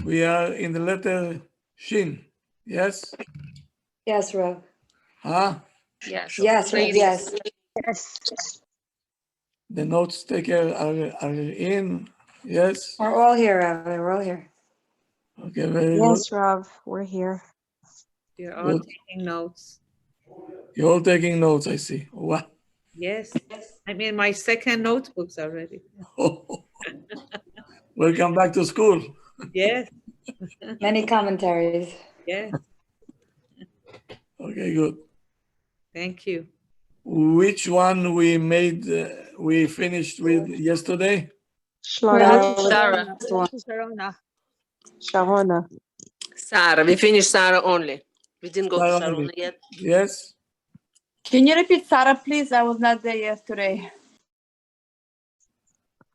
We are in the letter Shin. Yes? Yes, Rav. Huh? Yes. Yes, Rav, yes. Yes. The notes taker are in. Yes? We're all here, Rav. We're all here. Okay, very Yes, Rav, we're here. You're all Good. taking notes. good. You're all taking notes, I see. Wow. Yes. I'm in my second notebooks already. Welcome back to school. Yes. Many commentaries. Yes. Okay, good. Thank you. Which one we finished with yesterday? Sharona. Sharona. Sharona. Sarah, we finished Sarah only. We didn't go to Sarah Sharona only. yet. Yes? Can you repeat Sarah, please? I was not there yesterday.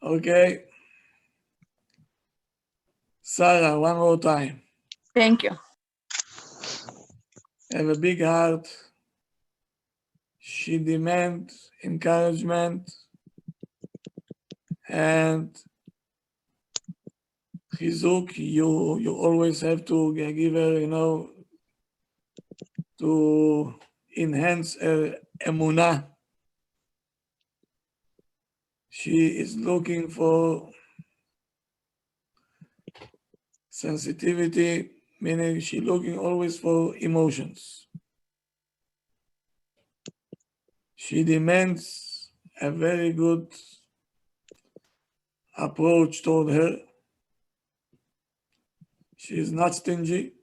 Okay. Sarah, one more time. Thank you. Have a big heart. She demands encouragement and chizuk. You always have to give her, to enhance her emunah. She is looking for sensitivity, meaning she's looking always for emotions. She demands a very good approach toward her. She is not stingy,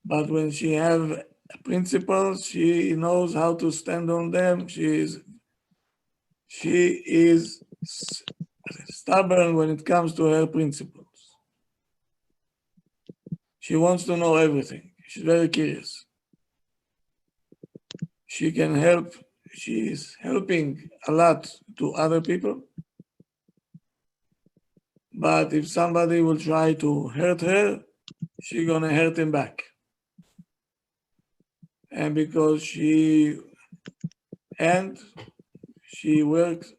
but when she have principles, she knows how to stand on them. She is stubborn when it comes to her principles. She wants to know everything. She's very curious. She can help. She is helping a lot to other people. But if somebody will try to hurt her, she's gonna hurt him back. And because she works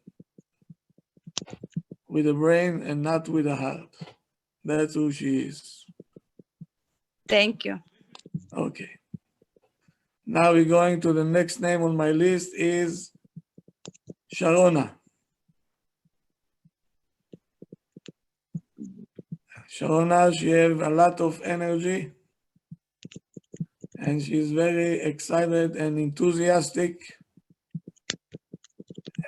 with the brain and not with the heart. That's who she is. Thank you. Okay. Now we're going to the next name on my list is Sharona. Sharona, she has a lot of energy and she's very excited and enthusiastic.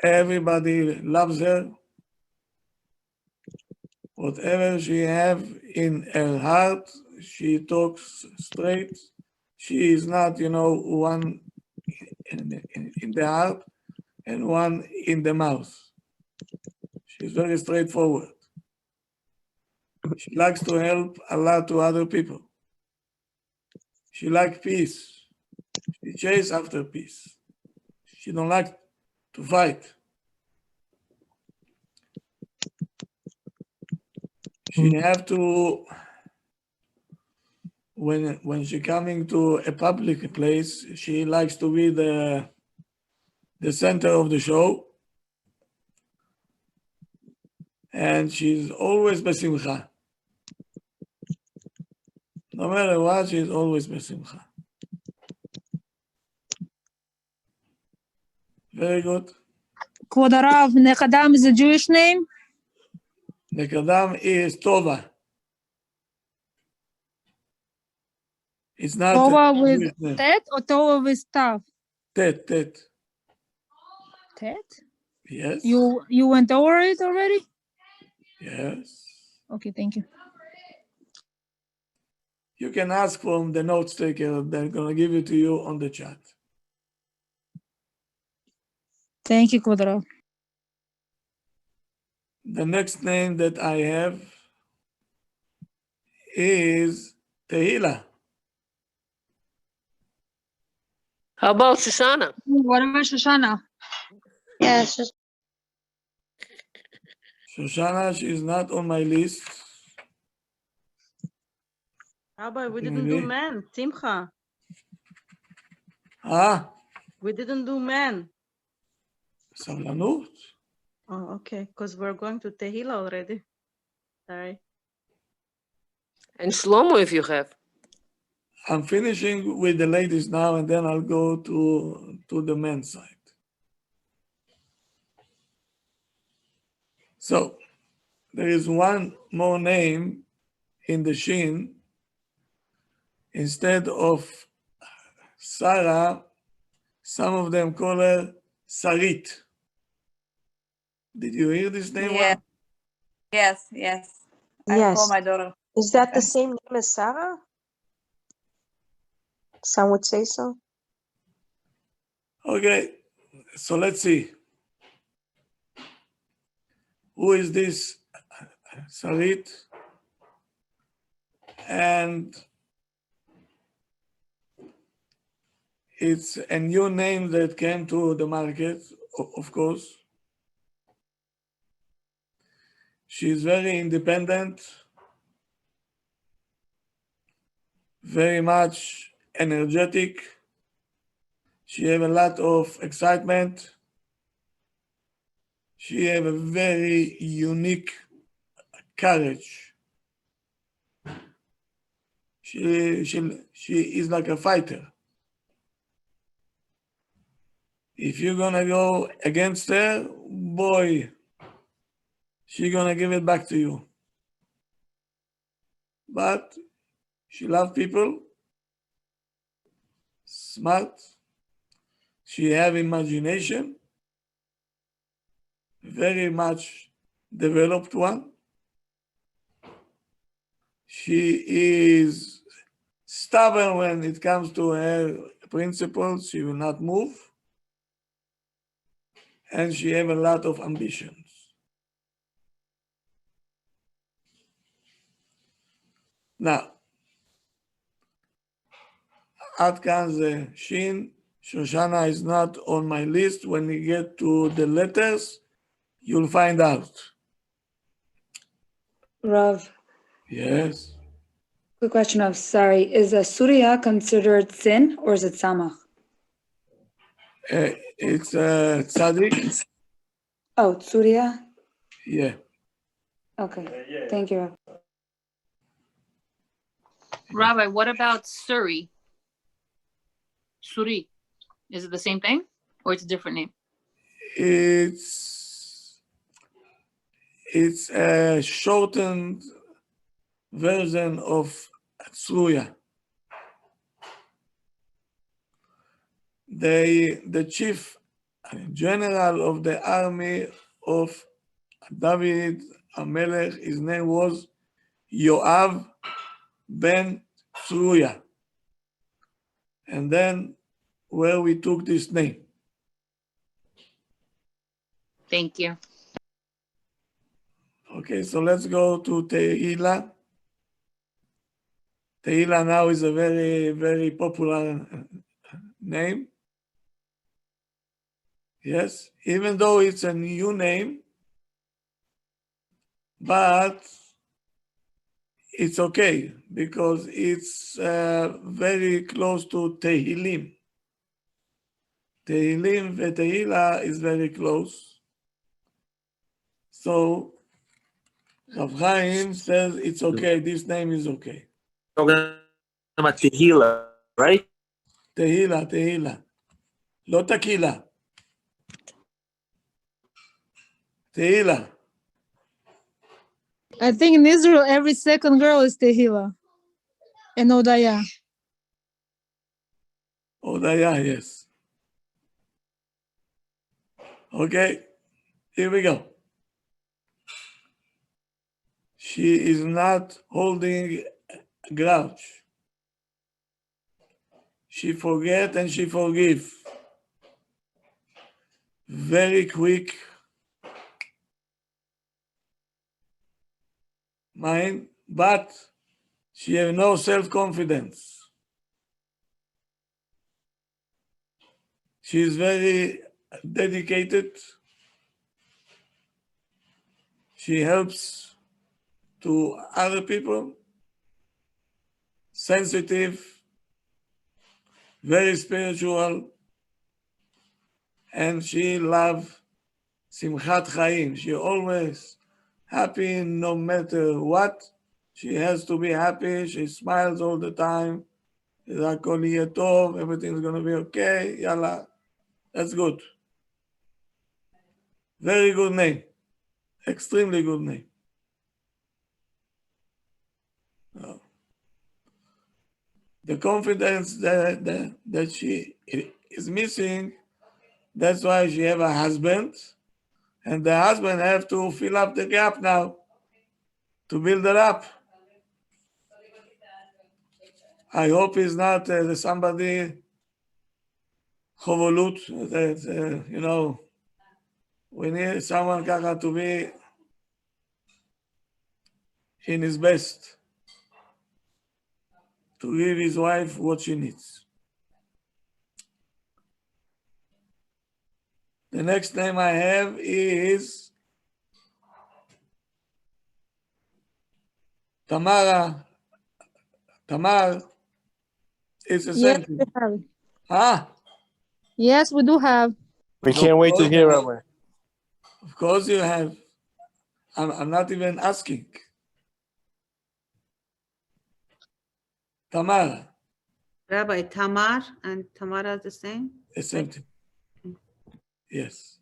Everybody loves her. Whatever she have in her heart, she talks straight. She is not, one in the heart and one in the mouth. She's very straightforward. She likes to help a lot to other people. She likes peace. She chases after peace. She don't like to fight. She have to, when she coming to a public place, she likes to be the center of the show. And she's always besimcha. No matter what, she's always besimcha. Very good. Kvodarav, Nekadam is a Jewish name? Nekadam is Tova. It's not Tova a with Jewish name. Tet or Tova with Tav? Tet. Tet? Yes. You went over it already? Yes. Okay, thank you. You can ask from the notes taker. They're going to give it to you on the chat. Thank you, Kvodarav. The next name that I have is Tahila. How about Shoshana? What about Shoshana? Yes. Shoshana, she's not on my list. Rabbi, we didn't do men. Simcha. We didn't do men. סבלנות. Oh, okay. Because we're going to Tahila already. Sorry. And Shlomo, if you have. I'm finishing with the ladies now, and then I'll go to the men's side. So there is one more name in the Shin. Instead of Sarah, some of them call her Sarit. Did you hear this name? Yeah. Yes, yes. I call Yes. my daughter. Is that the same name as Sarah? Some would say so. Okay, so let's see. Who is this Sarit? And it's a new name that came to the market, of course. She's very independent, very much energetic. She has a lot of excitement. She has a very unique courage. She is like a fighter. If you're gonna go against her, boy, she's gonna give it back to you. But she loves people, smart, she have imagination, very much developed one. She is stubborn when it comes to her principles. She will not move. And she have a lot of ambitions. Now, עד כאן זה Shin. Shoshana is not on my list. When we get to the letters, you'll find out. Rav, Yes. quick question of, sorry, is a Surya considered sin or is it Samach? It's tzaddik. Oh, Surya? Yeah. Okay, thank you, Rav. Rabbi, what about Suri? Suri. Is it the same thing or it's a different name? It's a shortened version of Tzruya. The chief general of the army of David HaMelech, his name was Yoav ben Tzruya. And then where we took this name. Thank you. Okay, so let's go to Tahila. Tahila now is a very, very popular name. Yes, even though it's a new name, but it's okay because it's very close to Tehilim. Tehilim and Tahila is very close. So Rav Chaim says it's okay, this name is okay. Talking about Tahila, right? Tahila. לא תקילה. Tahila. I think in Israel, every second girl is Tahila and Odaya. Odaya, yes. Okay, here we go. She is not holding a grudge. She forget and she forgive. Very quick mind, but she have no self-confidence. She is very dedicated. She helps to other people, sensitive, very spiritual, and she loves Simchat Chaim. She always happy no matter what. She has to be happy. She smiles all the time. Hakol yeh tov, everything's going to be okay. Yalla. That's good. Very good name. Extremely good name. Oh. The confidence that she is missing, that's why she have a husband, and the husband have to fill up the gap now to build it up. I hope he's not somebody chovolut that, you know, we need someone kaka to be in his best, to give his wife what she needs. The next name I have is Tamara. Tamar. It's the Yes, same thing. we have. Ah, Yes, we do have. We can't wait to hear, Rabbi. of course you have. I'm not even asking. Tamara, Rabbi, Tamar and Tamara are the same? the same thing. Yes.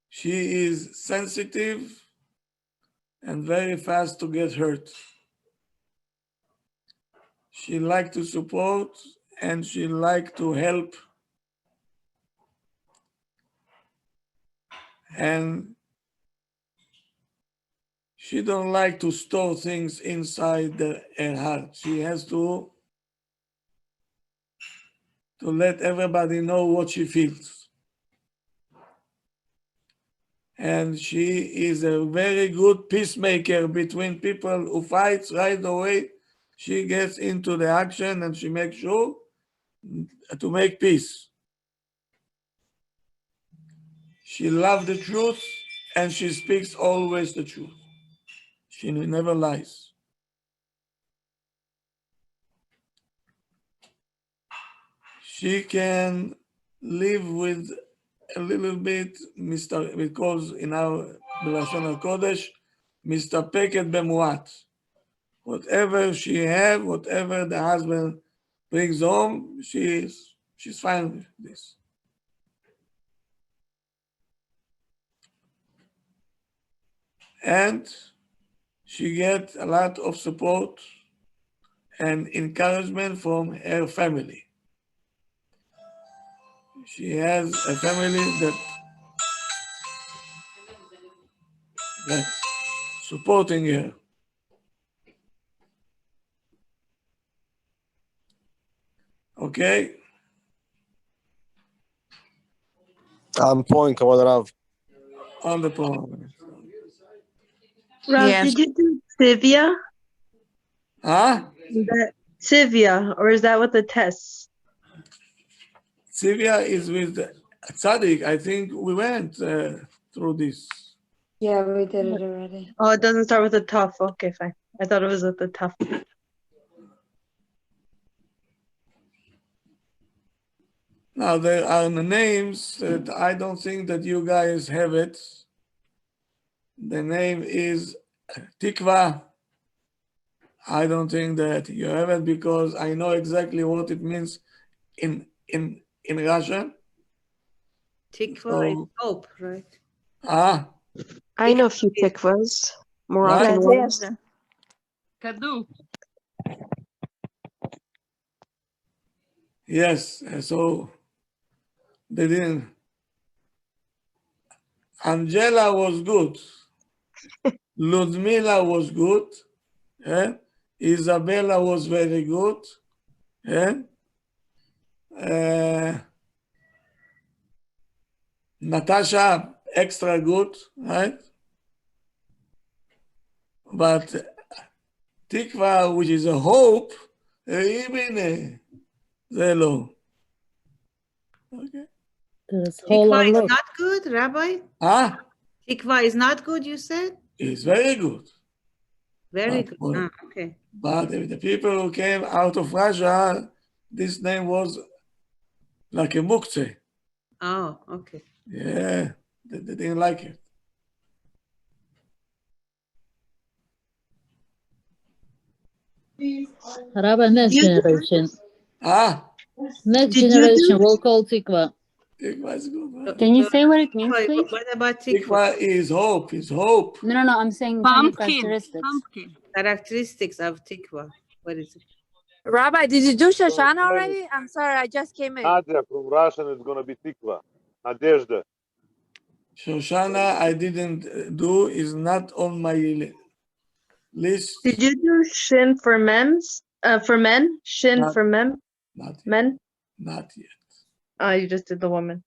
She is sensitive and very fast to get hurt. She like to support and she like to help. And she don't like to store things inside her heart. She has to let everybody know what she feels. And she is a very good peacemaker between people who fight right away. She gets into the action and she makes sure to make peace. She loves the truth and she speaks always the truth. She never lies. She can live with a little bit, because in our B'lashon HaKodesh, מסתפקת במועט. Whatever she have, whatever the husband brings home, she's fine with this. And she gets a lot of support and encouragement from her family. She has a family that's supporting her. Okay? On point, Kavod Rav. On the program. Rav, Yes. did you do Sivya? Huh? Is that Sivya, or is that with the tests? Sylvia is with Tzaddik. I think we went through this. Yeah, we did it already. Oh, it doesn't start with a tough. Okay, fine. I thought it was with the tough. Now, there are names that I don't think that you guys have it. The name is Tikva. I don't think that you have it because I know exactly what it means in Russian. Tikva is So, hope, right? I know a few tikvas. What? Moroccan ones. Надежда. Каду. Yes, so they didn't. Angela was good. Ludmila was good. Yeah? Isabella was very good. Yeah? Natasha, extra good, right? But Tikva, which is a hope, even zelo. Okay. Tikva is not good, Rabbi? Ah, Tikva is not good, you said? it's very good. Very But, good. Okay. but the people who came out of Russia, this name was like a muktzeh. Oh, okay. Yeah, they didn't like it. Rabbi, next generation. Next Did you generation do- will call Tikva. Tikva is good. Huh? Can you say what it means, What please? about tikva? Tikva is hope, is hope. No, I'm saying tell me Pumpkin. characteristics. Pumpkin. Characteristics of tikva. What is it? Rabbi, did you do Shoshana already? I'm sorry, I just came in. Nadia from Russian is going to be Tikva. Nadezhda. Shoshana I didn't do, is not on my list. Did you do Shin for men's? For men? Shin Not- for men? Not yet. Men? Not yet. Oh, you just did the woman.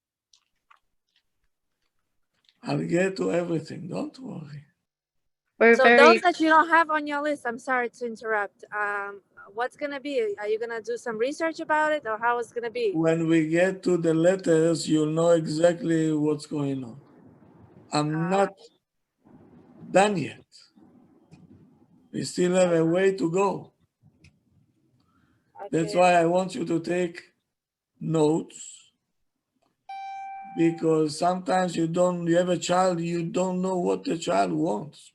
I'll get to everything, don't worry. We're So very those that you don't have on your list, I'm sorry to interrupt. What's gonna be? Are you gonna do some research about it, or how it's gonna be? When we get to the letters, you'll know exactly what's going on. I'm not done yet. We still have a way to go. That's Okay. why I want you to take notes, because sometimes you have a child, you don't know what the child wants.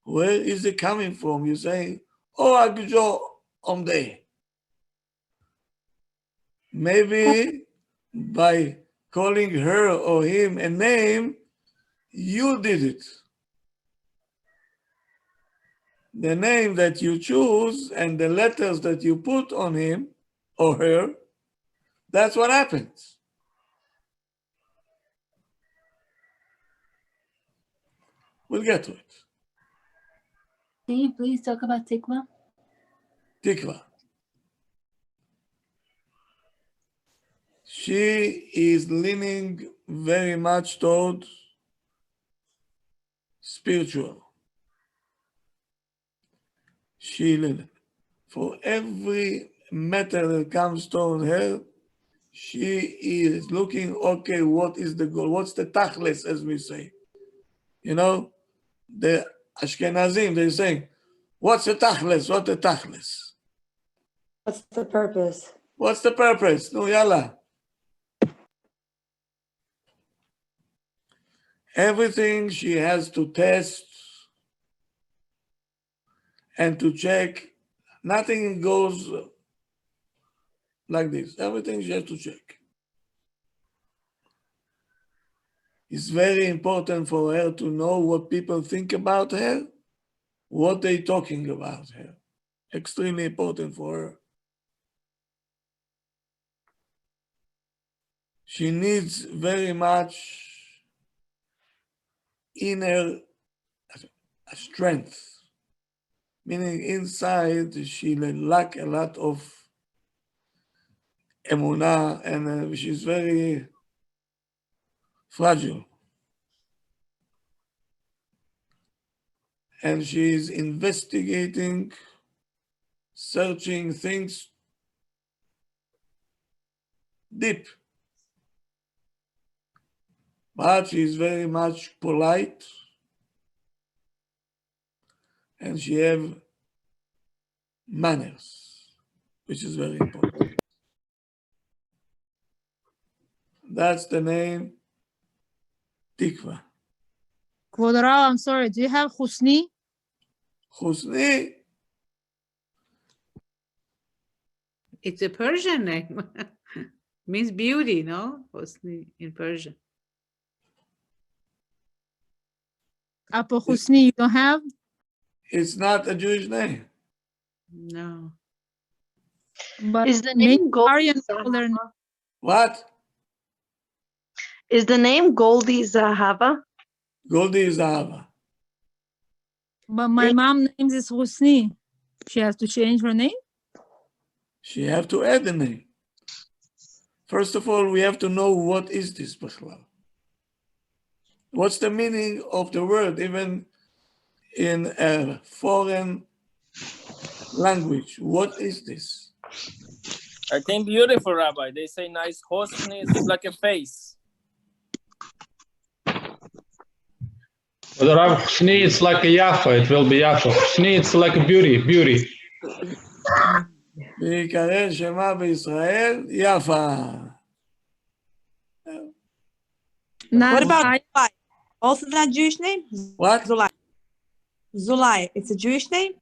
Where is it coming from? You say, oh, Agjo Omde. Maybe by calling her or him a name, you did it. The name that you choose and the letters that you put on him or her, that's what happens. We'll get to it. Can you please talk about Tikva? Tikva. She is leaning very much toward spiritual. For every matter that comes toward her, she is looking, okay, what is the goal? What's the tachlis, as we say? You know, the Ashkenazim, they're saying, what's the tachlis? What's the tachlis? What's the purpose? What's the purpose? No, yalla. Everything she has to test and to check. Nothing goes like this. Everything she has to check. It's very important for her to know what people think about her, what they're talking about her. Extremely important for her. She needs very much inner strength, meaning inside she lack a lot of emunah, and she's very fragile. And she's investigating, searching things deep. But she's very much polite, and she have manners, which is very important. That's the name, Tikva. Kvod Rav, I'm sorry, do you have Husni? Husni, It's a Persian name. Means beauty, no? Hosni in Persian. Apo Husni, you don't have? it's not a Jewish name. No. But Is the many name Goldie Aryan people learn. Zahava? What? Is the name Goldie Zahava? Goldie Zahava. But my mom names is Husni. She has to change her name? She have to add the name. First of all, we have to know what is this Bechlal. What's the meaning of the word, even in a foreign language? What is this? I think beautiful, Rabbi. They say nice hosni is like a face. But Rav Husni, it's like a Yafa. It will be Yafa. Husni, it's like a beauty. ויקרא שמה בישראל יפה. What about Zulai? Also that Jewish name? What? Zulai. Zulai. It's a Jewish name?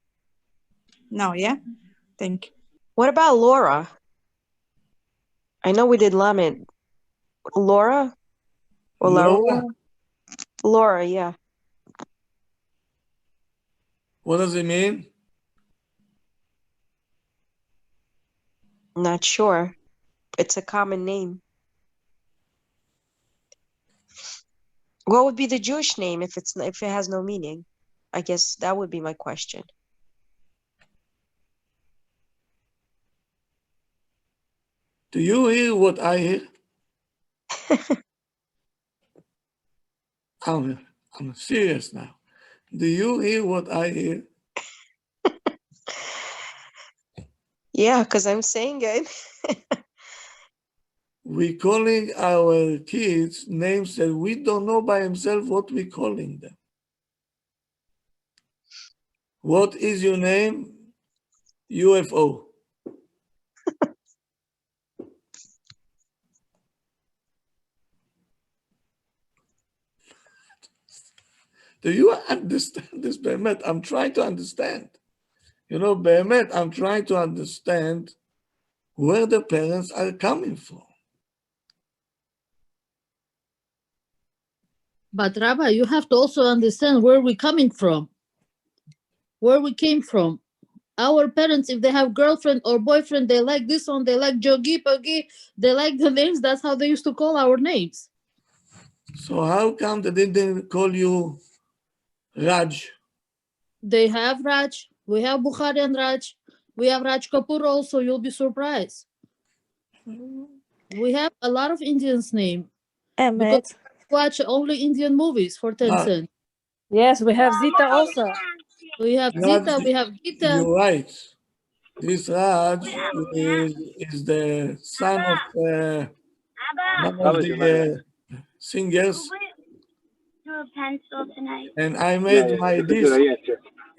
No, yeah? Thank you. What about Laura? I know we did Lamed. Laura? Or Laura? Laura, yeah. What does it mean? Not sure. It's a common name. What would be the Jewish name if it has no meaning? I guess that would be my question. Do you hear what I hear? I'm serious now. Do you hear what I hear? Yeah, because I'm saying it. We're calling our kids names that we don't know by himself what we're calling them. What is your name? UFO. Do you understand this, Behemet? I'm trying to understand. You know, Behemet, I'm trying to understand where the parents are coming from. But Rabbi, you have to also understand where we're coming from, where we came from. Our parents, if they have girlfriend or boyfriend, they like this one, they like Jogi, Pagi, they like the names. That's how they used to call our names. So how come they didn't call you Raj? They have Raj. We have Bukhari and Raj. We have Raj Kapoor also. You'll be surprised. We have a lot of Indians' name. Because we watch only Indian movies for 10 cents. Yes, we have Zita also. We have Zita, we have Gita. You're right. This Raj is the son of one of the singers. And I made my disc.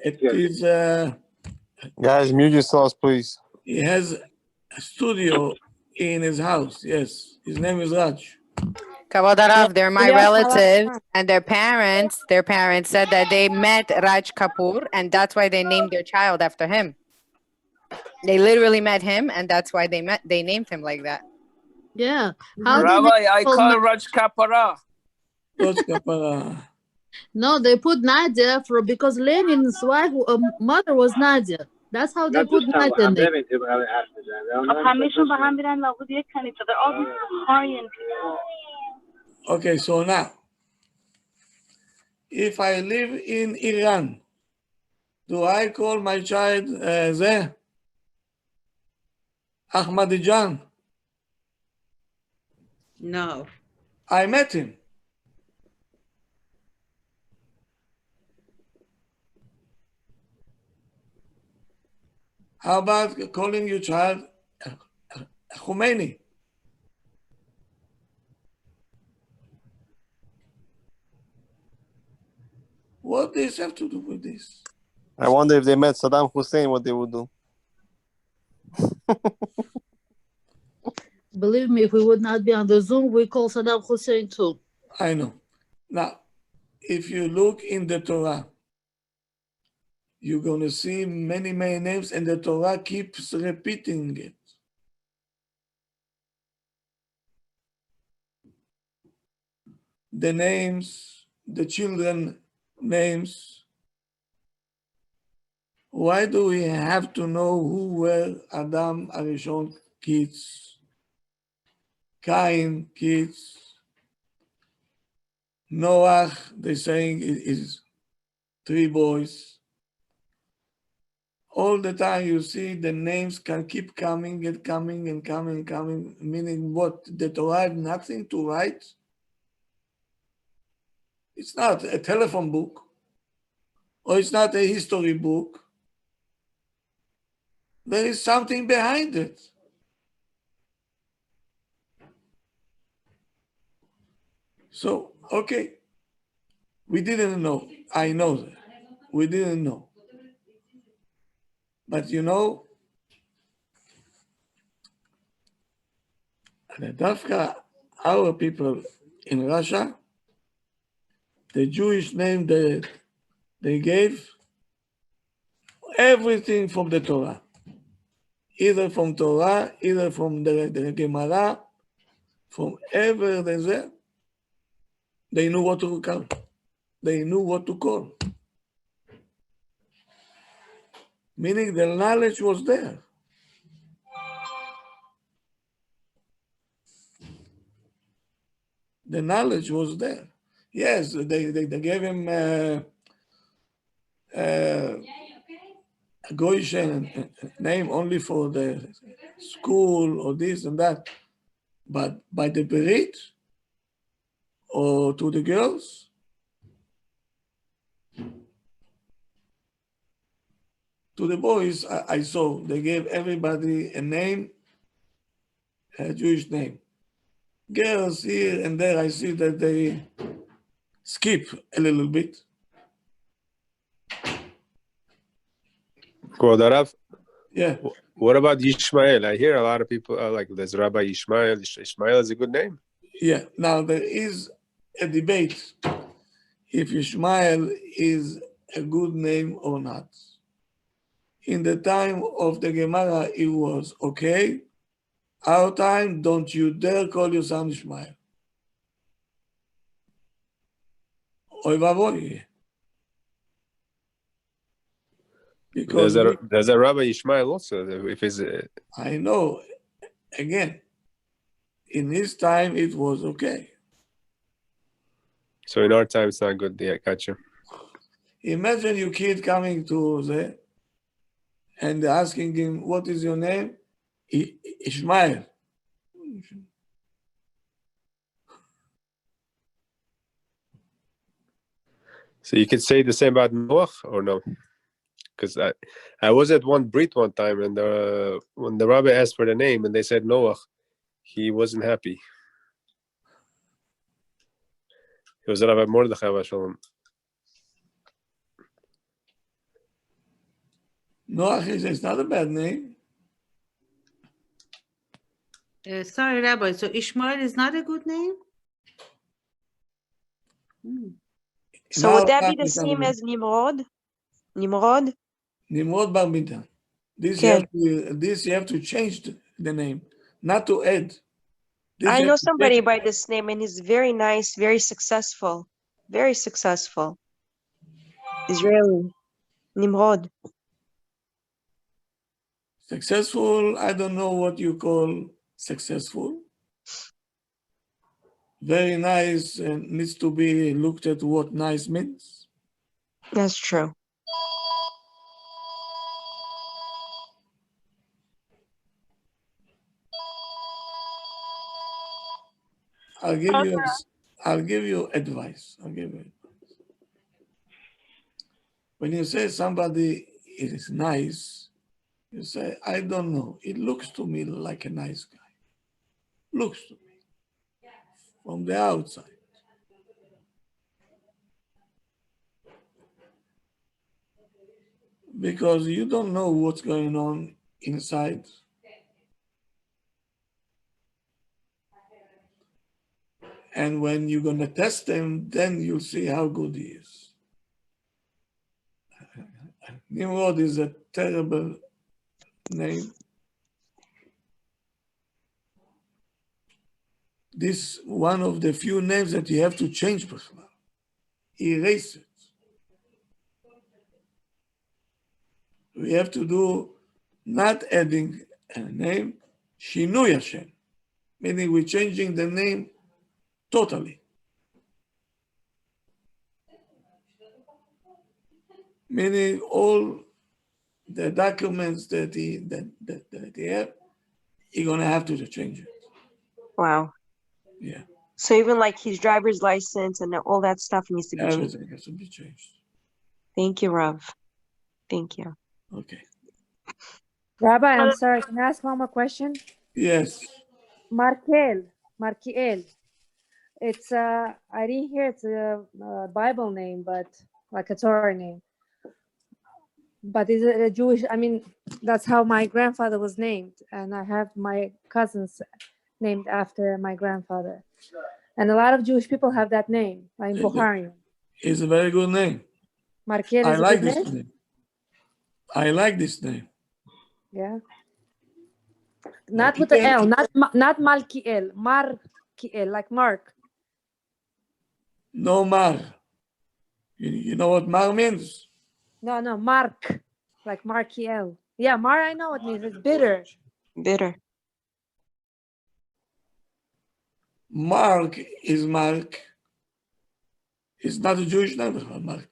It is Guys, mute yourselves, please. he has a studio in his house. Yes, his name is Raj. Kavod, they're my relatives, and their parents said that they met Raj Kapoor, and that's why they named their child after him. They literally met him, and that's why they named him like that. Yeah. Rabbi, I call Raj Kapara. Raj Kapara. No, they put Nadia because Lenin's wife, mother was Nadia. That's how they put Nadia name. They're all these Hungarian people. Okay, so now, if I live in Iran, do I call my child Ahmadinejad? No. I met him. How about calling your child Khomeini? What does this have to do with this? I wonder if they met Saddam Hussein, what they would do. Believe me, if we would not be on the Zoom, we call Saddam Hussein too. I know. Now, if you look in the Torah, you're going to see many, many names, and the Torah keeps repeating it. The names, the children names. Why do we have to know who were Adam Arishon kids, Cain kids, Noah, they're saying it is 3 boys. All the time you see the names can keep coming and coming and coming and coming, meaning what? The Torah had nothing to write? It's not a telephone book, or it's not a history book. There is something behind it. So, okay, we didn't know. I know that. We didn't know. But you know, Dafka, our people in Russia, the Jewish name that they gave, everything from the Torah. Either from Torah, either from the Gemara, from ever there. They knew what to call. They knew what to call. Meaning the knowledge was there. The knowledge was there. Yes, they gave him a Goyish name only for the school or this and that. But by the Berit or to the girls, to the boys, I saw they gave everybody a name, a Jewish name. Girls here and there, I see that they skip a little bit. Rav. Yeah. What about Yishmael? I hear a lot of people like there's Rabbi Yishmael. Yishmael is a good name. Yeah. Now there is a debate if Ishmael is a good name or not. In the time of the Gemara, it was okay. Our time, don't you dare call your son Ishmael. Oy vavoy. Because there's a Rabbi Yishmael also. If it's I know. Again, in his time, it was okay. So in our time, it's not good. Yeah, gotcha. Imagine your kid coming to the and asking him, "What is your name?" Ishmael. So you could say the same about Noach or no? Because I was at one Brit one time, and when the rabbi asked for the name and they said Noach, he wasn't happy. It was Rabbi Mordechai Shalom. Noach is not a bad name. Sorry, Rabbi. So Ishmael is not a good name? So would that be the same as Nimrod? Nimrod? Nimrod Bar Bintan. This you have to change the name, not to add. I know somebody by this name, and he's very nice, very successful. Very successful. Israeli. Nimrod. Successful, I don't know what you call successful. Very nice and needs to be looked at what nice means. That's true. I'll give you advice. When you say somebody is nice, you say, I don't know. It looks to me like a nice guy. Looks to me. From the outside. Because you don't know what's going on inside. And when you're going to test him, then you'll see how good he is. Nimrod is a terrible name. This one of the few names that you have to change, erase it. We have to do not adding a name, Shinui Hashem, meaning we're changing the name totally. Meaning all the documents that he have, you're gonna have to change it. Wow. Yeah. So even like his driver's license and all that stuff needs to be changed. Everything has to be changed. Thank you, Rav. Thank you. Okay. Rabbi, I'm sorry. Can I ask one more question? Yes. Markiel. It's I didn't hear it's a Bible name, but like a Torah name. But is it a Jewish? I mean, that's how my grandfather was named, and I have my cousins named after my grandfather. And a lot of Jewish people have that name, like Bukharian. It's a very good name. Markiel I is a like good this name? name. I like this name. Yeah. Not with the L, not Malkiel, Markiel, like Mark. No Mar. You know what Mar means? No, Mark, like Markiel. Yeah, Mar, I know what it means. It's bitter. Bitter. Mark is Mark. It's not a Jewish name, Mark.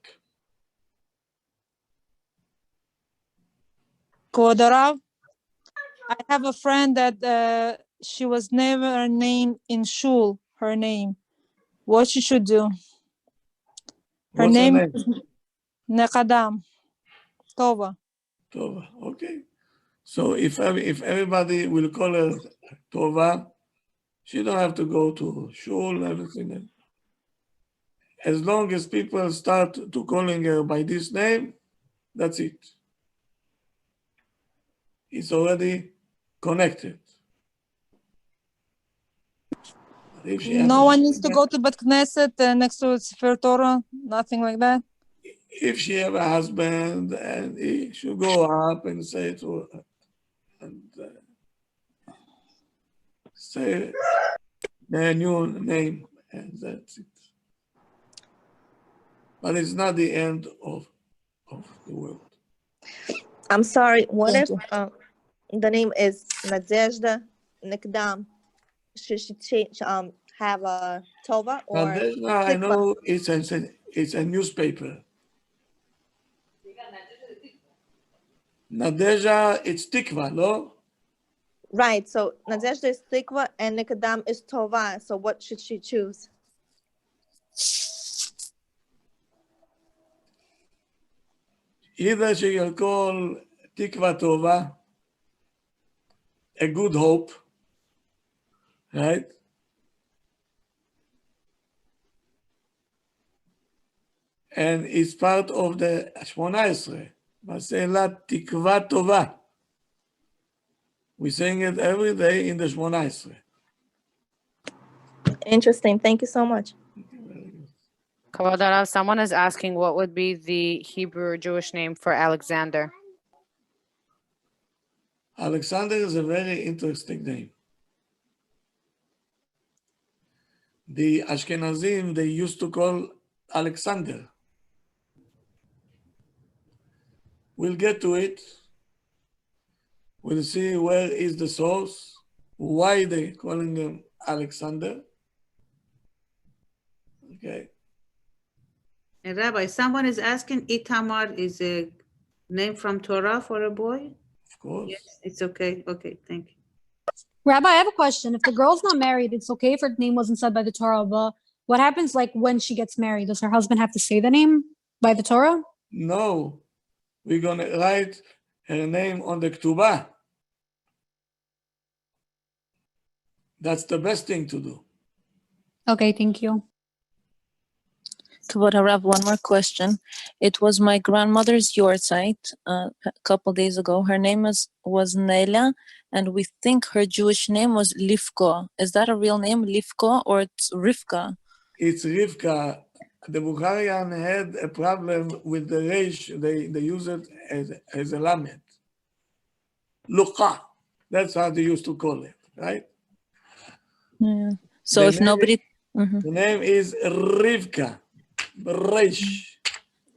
Kavod Harav, I have a friend that she was never named in shul, her name. What she should do? Her What's name her name? is Nekadam. Tova. Tova, okay. So if everybody will call her Tova, she don't have to go to shul, everything. As long as people start to calling her by this name, that's it. It's already connected. If she No one needs to go to Bet Knesset next to Sefer Torah, nothing like that. If she have a husband and he should go up and say to her, and say their new name, and that's it. But it's not the end of the world. I'm sorry. What if the name is Nadezhda Nikdam? Should she change? Have a Tova or? Nadezhda, I know it's a newspaper. Nadezhda, it's Tikva, no? Right. So Nadezhda is Tikva and Nikdam is Tova. So what should she choose? Either she will call Tikva Tova, a good hope, right? And it's part of the 18. Masela Tikva Tova. We sing it every day in the 18. Interesting. Thank you so much. Kavod Harav, someone is asking what would be the Hebrew Jewish name for Alexander? Alexander is a very interesting name. The Ashkenazim, they used to call Alexander. We'll get to it. We'll see where is the source, why they calling him Alexander. Okay. And Rabbi, someone is asking, Itamar is a name from Torah for a boy? Of course. Yes, it's okay. Okay, thank you. Rabbi, I have a question. If the girl's not married, it's okay if her name wasn't said by the Torah, but what happens like when she gets married? Does her husband have to say the name by the Torah? No, we're going to write her name on the Ketubah. That's the best thing to do. Okay, thank you. Kavod Harav, one more question. It was my grandmother's yahrzeit a couple days ago. Her name was Neila, and we think her Jewish name was Livko. Is that a real name, Livko, or it's Rivka? It's Rivka. The Bukharian had a problem with the resh. They use it as a lamed. Luqa. That's how they used to call it, right? Yeah. So if nobody... The name is Rivka. Resh.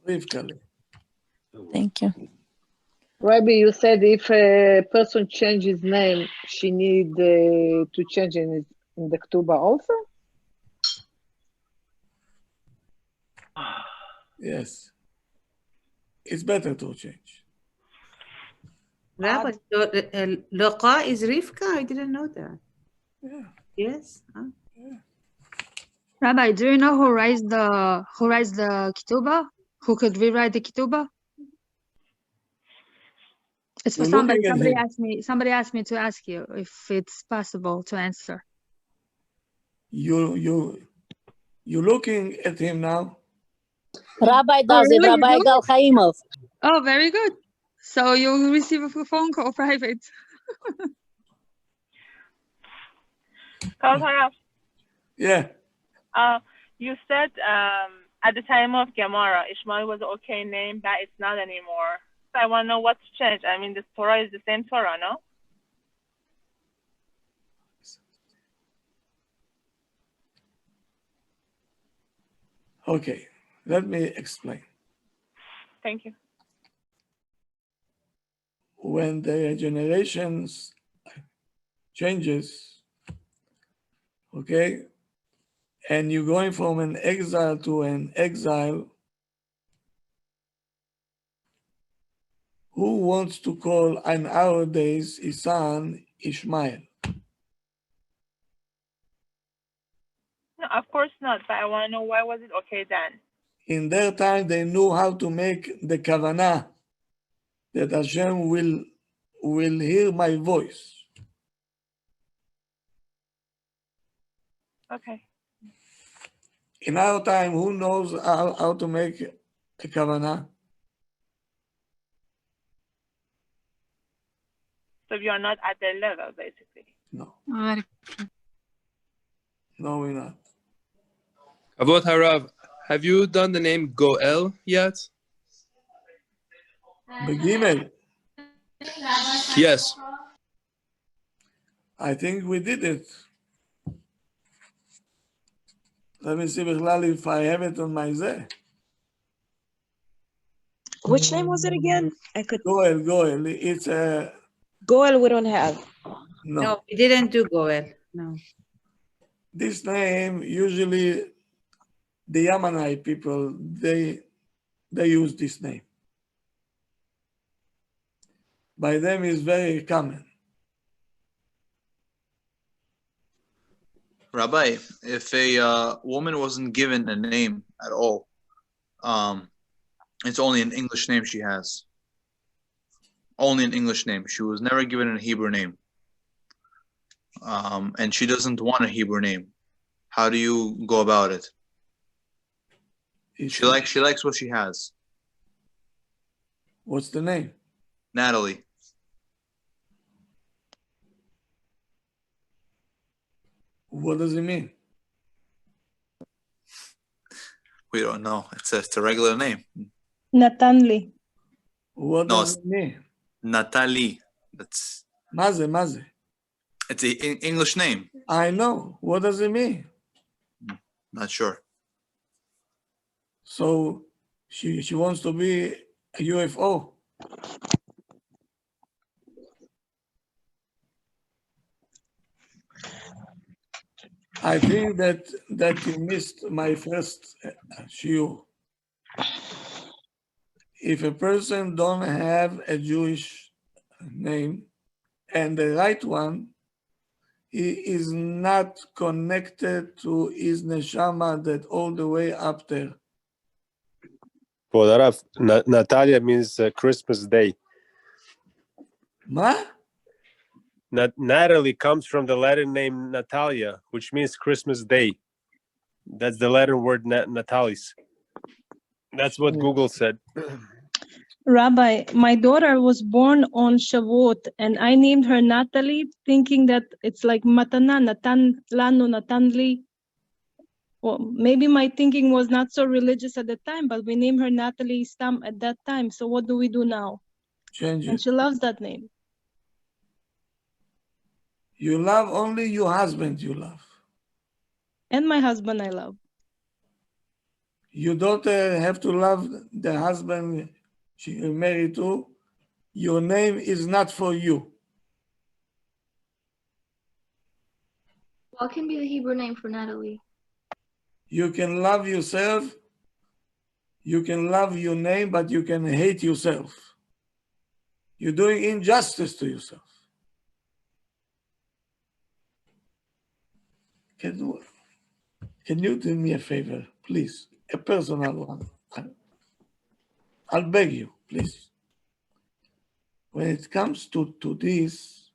Rivka. Thank you. Rabbi, you said if a person changes his name, she need to change in the Ketubah also? Yes. It's better to change. Rabbi, Loqa is Rivka? I didn't know that. Yeah. Yes? Huh? Yeah. Rabbi, do you know who writes the Ketubah? Who could rewrite the Ketubah? It's for somebody. Somebody asked me to ask you if it's possible to answer. You're looking at him now. Rabbi does it. Rabbi Gal Haimoff. Oh, very good. So you'll receive a phone call private. Kavod Harav. Yeah. You said at the time of Gemara, Ishmael was an okay name, but it's not anymore. I want to know what's changed. I mean, the Torah is the same Torah, no? Okay, let me explain. Thank you. When the generations changes, okay, and you're going from an exile to an exile, who wants to call in our days his son Ishmael? No, of course not. But I want to know why was it okay then? In their time, they knew how to make the kavanah that Hashem will hear my voice. Okay. In our time, who knows how to make a kavanah? So you're not at their level, basically. No, we're not. Avot Harav, have you done the name Goel yet? Begimel, Yes. I think we did it. Let me see if I have it on my Zeh. Which name was it again? I could. Goel. It's a. Goel we don't have. No, we didn't do Goel. No. This name, usually the Yamanite people, they use this name. By them is very common. Rabbi, if a woman wasn't given a name at all, it's only an English name she has. Only an English name. She was never given a Hebrew name. And she doesn't want a Hebrew name. How do you go about it? She likes what she has. What's the name? Natalie. What does it mean? We don't know. It's a regular name. Natanli. What No, does it mean? Natalie. That's Maze. it's an English name. I know. What does it mean? Not sure. So she wants to be a UFO. I think that you missed my first shiur. If a person don't have a Jewish name and the right one, he is not connected to his neshama that all the way up there. Well, Rav, Natalia means Christmas Day. Ma? Natalie comes from the Latin name Natalia, which means Christmas Day. That's the Latin word Natalis. That's what Google said. Rabbi, my daughter was born on Shavuot, and I named her Natalie, thinking that it's like Matana, Natan Lanu, Natanli. Well, maybe my thinking was not so religious at the time, but we named her Natalie Stam at that time. So what do we do now? Change And it. she loves that name. You love only your husband, you love. And my husband I love. Your daughter have to love the husband she is married to. Your name is not for you. What can be the Hebrew name for Natalie? You can love yourself. You can love your name, but you can hate yourself. You're doing injustice to yourself. Can you do me a favor, please? A personal one. I'll beg you, please. When it comes to this,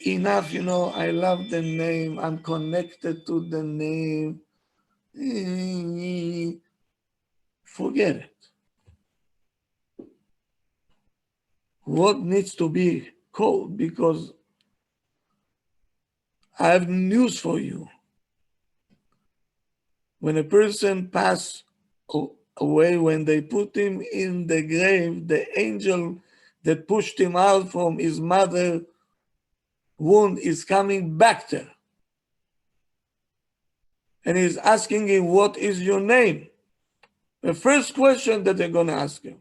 enough, I love the name, I'm connected to the name. Forget it. What needs to be called? Because I have news for you. When a person passes away when they put him in the grave, the angel that pushed him out from his mother womb is coming back there. And he's asking him, what is your name? The first question that they're going to ask him.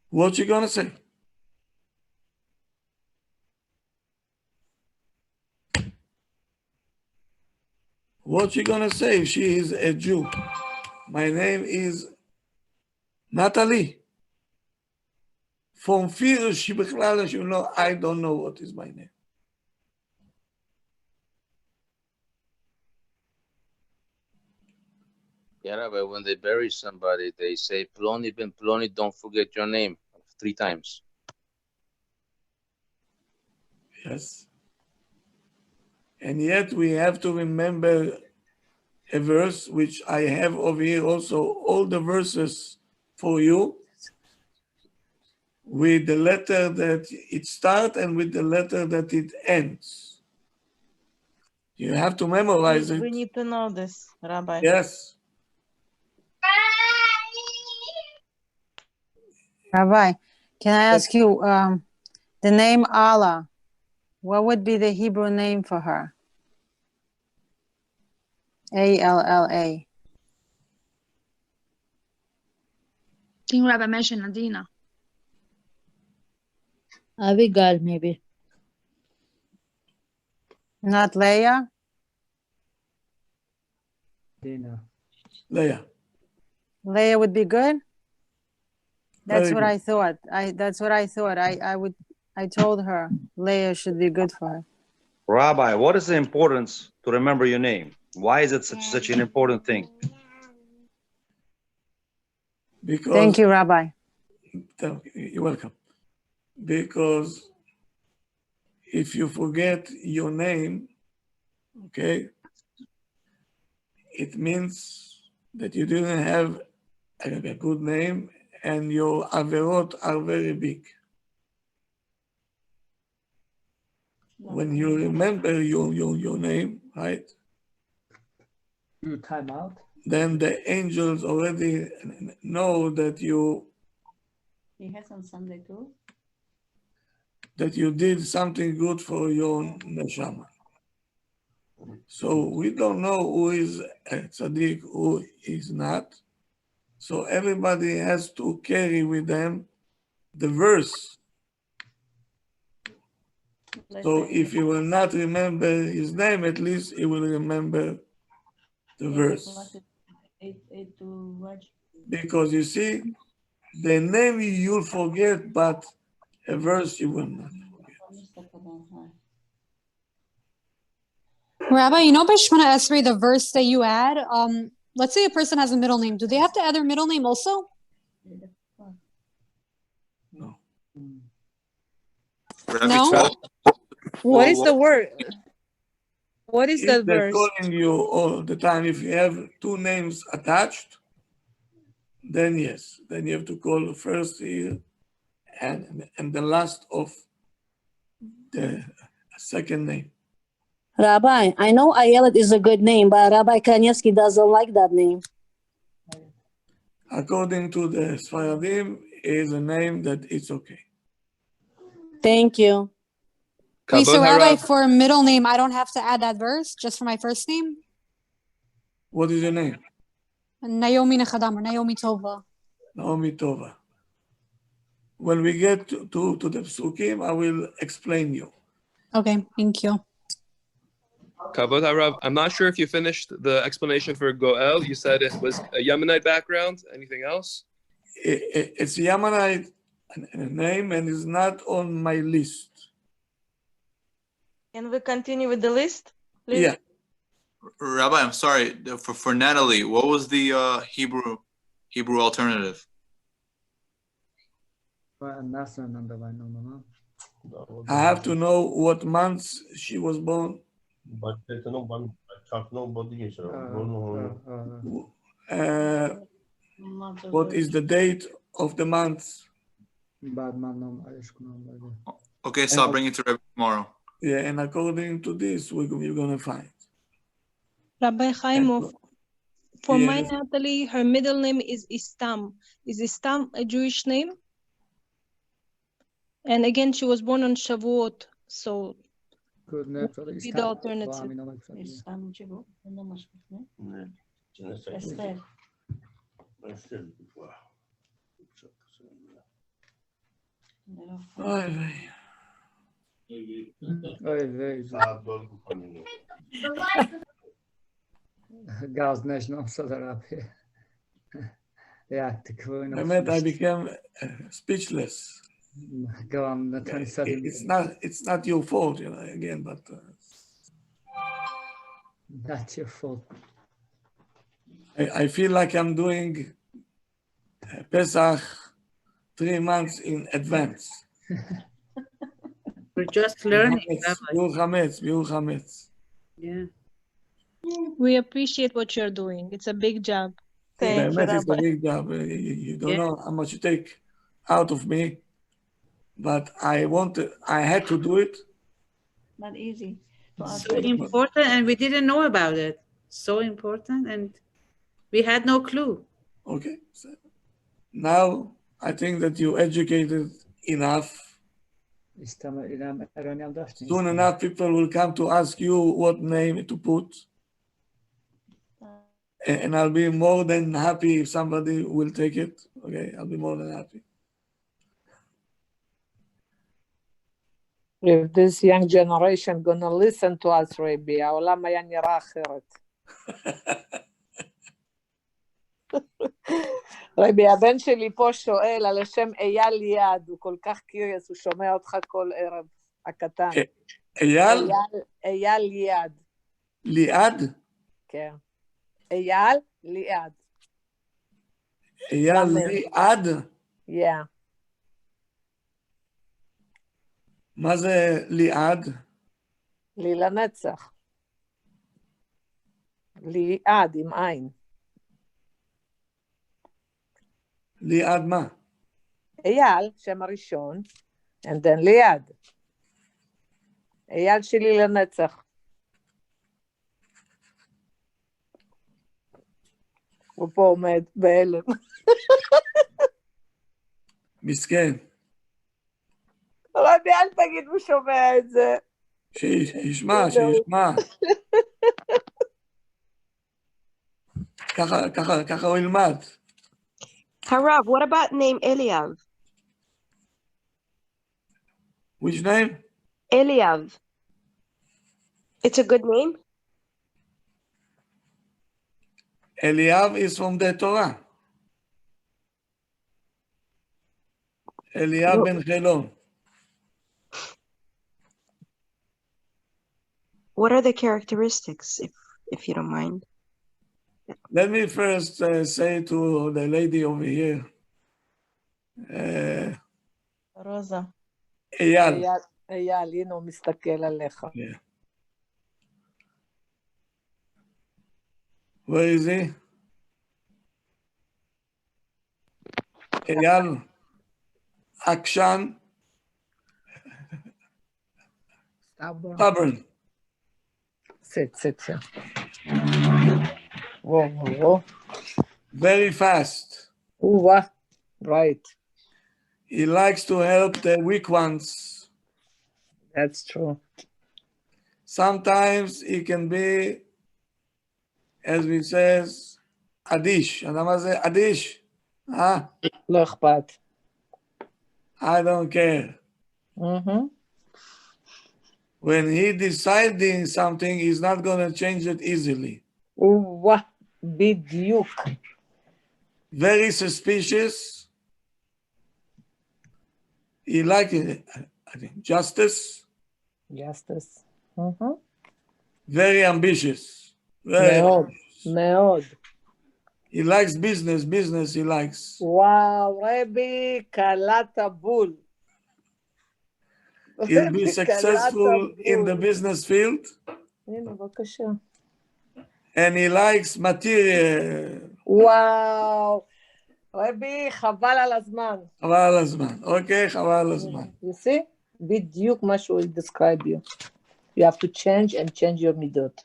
What you going to say? What you going to say if she is a Jew? My name is Natalie. From fear, she I don't know what is my name. Yeah, Rabbi, when they bury somebody, they say, Ploni ben Ploni, don't forget your name 3 times. Yes. And yet we have to remember a verse which I have over here also, all the verses for you, with the letter that it starts and with the letter that it ends. You have to memorize it. We need to know this, Rabbi. Yes. Rabbi, can I ask you, the name Allah, what would be the Hebrew name for her? A-L-L-A. King Rabbi mentioned Adina. Abigail, maybe. Not Leah? Leah. Leah would be good? That's Very what good. I thought. That's what I thought. I told her Leah should be good for her. Rabbi, what is the importance to remember your name? Why is it such an important thing? Because, Thank you, Rabbi. You're welcome. Because if you forget your name, okay, it means that you didn't have a good name and your averot are very big. When you remember your name, right? You time out. Then the angels already know that you He has on Sunday too. that you did something good for your neshama. So we don't know who is a tzaddik, who is not. So everybody has to carry with them the verse. So if he will not remember his name, at least he will remember the verse. Because you see, the name you'll forget, but a verse you will not. Rabbi, you know by Shemona Esrei, the verse that you add, let's say a person has a middle name. Do they have to add their middle name also? No. No? What is the word? What is If the they're verse? calling you all the time, if you have 2 names attached, then yes, then you have to call the first here and the last of the second name. Rabbi, I know Ayelet is a good name, but Rabbi Kanievsky doesn't like that name. According to the Sfaradim, is a name that it's okay. Thank you. Wait, so Rabbi, for a middle name, I don't have to add that verse just for my first name? What is your name? Naomi Nechadam or Naomi Tova. Naomi Tova. When we get to the Psukim, I will explain you. Okay, thank you. Kavod Harav, I'm not sure if you finished the explanation for Goel. You said it was a Yemenite background. Anything else? It's a Yemenite name and is not on my list. Can we continue with the list, please? Yeah. Rabbi, I'm sorry for Natalie. What was the Hebrew alternative? I have to know what months she was born. What is the date of the month? Okay, so I'll bring it to Rabbi tomorrow. Yeah, and according to this, we're gonna find. Rabbi Haimoff, for my Yes. Natalie, her middle name is Istam. Is Istam a Jewish name? And again, she was born on Shavuot, so Good name for the be the alternative. Istam Shavuot, no mashkuf, no? Esther. Oy vey. Oy vey. Gaz nežnom se zarabí. Jak ty kvůli באמת, I became speechless. Gavám na ten sedm. It's not your fault, you know, again, but That's your fault. I feel like I'm doing Pesach 3 months in advance. We're just learning. Biur Chametz. Yeah. We appreciate what you're doing. It's a big job. באמת, it's a big job. You don't know how much you take out of me, but I had to do it. Not easy. So important, and we didn't know about it. So important, and we had no clue. Okay. So now I think that you educated enough. Soon enough, people will come to ask you what name to put. And I'll be more than happy if somebody will take it. Okay, I'll be more than happy. If this young generation gonna listen to us, Rabbi, העולם היה נראה אחרת. רבי, הבן שלי פה שואל על השם אייל ליעד, הוא כל כך קיריוס, הוא שומע אותך כל ערב, הקטן. אייל? אייל ליעד. ליעד? כן. אייל ליעד. אייל ליעד? Yeah. מה זה ליעד? לי לנצח. ליעד עם עין. ליעד מה? אייל, שם הראשון, and then ליעד. אייל שלי לנצח. הוא פה עומד בהלם. מסכן. רבי, אל תגיד הוא שומע את זה. שישמע. ככה הוא ילמד. Harav, what about name Eliav? Which name? Eliav. It's a good name? Eliav is from the Torah. Eliav ben Chelon. What are the characteristics, if you don't mind? Let me first say to the lady over here, Rosa. אייל. אייל, הנה הוא מסתכל עליך. Yeah. Where is he? אייל, עקשן, stubborn. Sit. Whoa. Very fast. What? Right. He likes to help the weak ones. That's true. Sometimes he can be, as we says, אדיש. אתה מה זה אדיש? לא אכפת. I don't care. When he deciding something, he's not going to change it easily. What? בדיוק. Very suspicious. He likes, I think, justice. Justice. Very ambitious. מאוד. He likes business he likes. וואו, רבי, קלעת בול. He'll be successful in the business field. הנה, בבקשה. And he likes material. וואו, רבי, חבל על הזמן. חבל על הזמן. אוקיי, חבל על הזמן. You see? בדיוק מה שהוא describe you. You have to change and change your מידות.